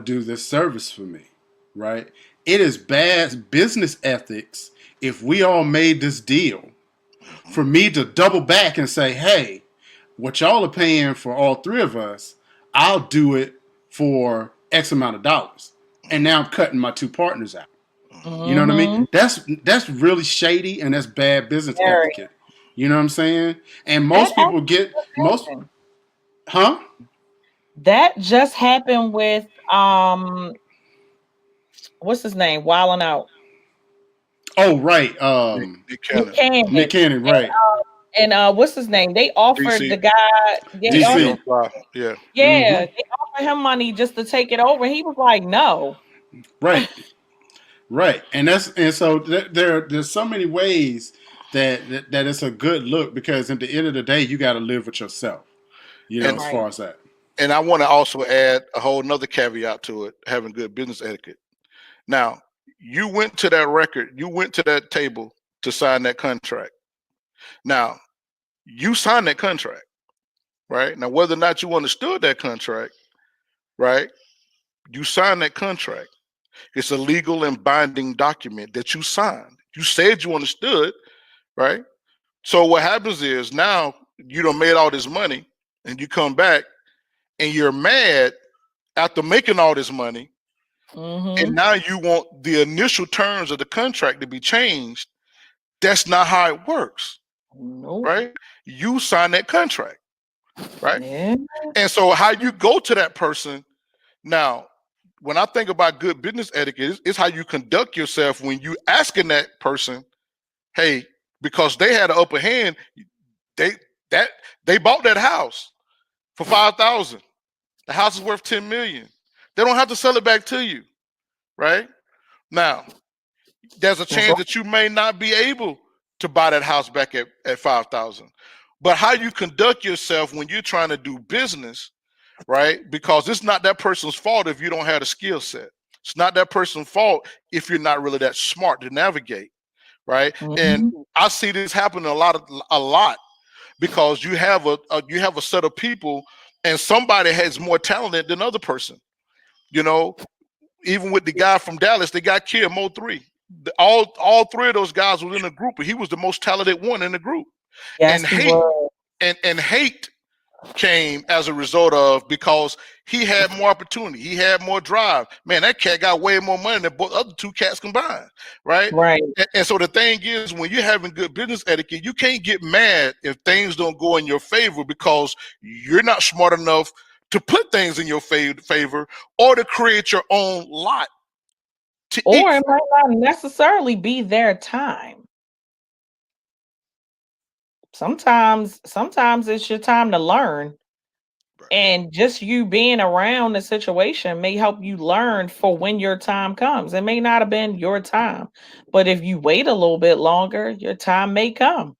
do this service for me, right? It is bad business ethics if we all made this deal for Mm-hmm. me to double back and say, hey, what y'all are paying for all three of us, I'll do it for X amount of dollars. And now I'm cutting my two partners out. Mm-hmm. You know what I mean? Mm-hmm. That's really shady and that's bad business Very. etiquette. You know what I'm saying? And That most people actually get just most, happened. huh? That just happened with what's his name? Wilding out. Oh, right. Nick Nick Cannon, Cannon. Nick Cannon, right? And what's his name? They offered DC, the guy, they DC offered, DC. on fire. Yeah. yeah, Mm-hmm. they offered him money just to take it over. He was like, no. Right. Right. And so there's so many ways that it's a good look because at the end of the day, you got to live with yourself. You know, And as Right. far as that. and I want to also add a whole nother caveat to it, having good business etiquette. Now, you went to that record, you went to that table to sign that contract. Now, you signed that contract, right? Now, whether or not you understood that contract, right? You signed that contract. It's a legal and binding document that you signed. You said you understood, right? So what happens is now you done made all this money and you come back and you're mad after making all this money, and Mm-hmm. now you want the initial terms of the contract to be changed. That's not how it works, Nope. right? You sign that contract, right? Yeah. And so how you go to that person now, when I think about good business etiquette, it's how you conduct yourself when you asking that person, hey, because they had an upper hand, they that they bought that house for 5,000. The house is worth 10 million. They don't have to sell it back to you, right? Now, there's a That's chance right. that you may not be able to buy that house back at 5,000. But how you conduct yourself when you're trying to do business, right? Because it's not that person's fault if you don't have the skill set. It's not that person's fault if you're not really that smart to navigate, right? And Mm-hmm. I see this happen a lot because you have a set of people and somebody has more talent than other person. You know, even with the guy from Dallas, they got killed, Mo 3. All three of those guys were in the group, and he was the most talented one in the group. And Yes, he hate was. and hate came as a result of because he had more opportunity, he had more drive. Man, that cat got way more money than both other two cats combined, right? Right. And so the thing is, when you're having good business etiquette, you can't get mad if things don't go in your favor because you're not smart enough to put things in your favor or to create your own lot to eat Or it from. might not necessarily be their time. Sometimes it's your time to learn. Right. And just you being around the situation may help you learn for when your time comes. It may not have been your time, but if you wait a little bit longer, your time may come.